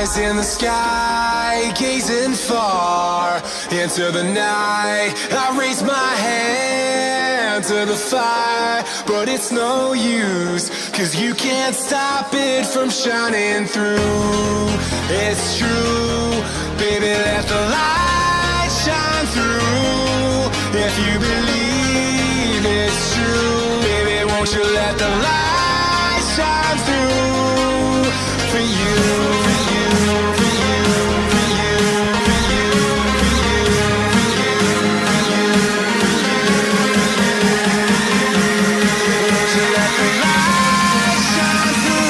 Eyes in the sky, gazing far into the night. I raise my hand to the fire, but it's no use, 'cause you can't stop it from shining through. It's true, baby, let the light shine through. If you believe it's true, baby, won't you let the light shine through for you, for you, for you, for you, for you, for you, for you, for you, won't you let the light shine through?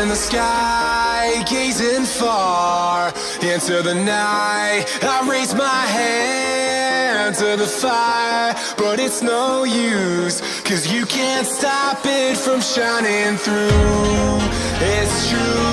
In the sky, gazing far into the night. I raise my hand to the fire, but it's no use, 'cause you can't stop it from shining through. It's true,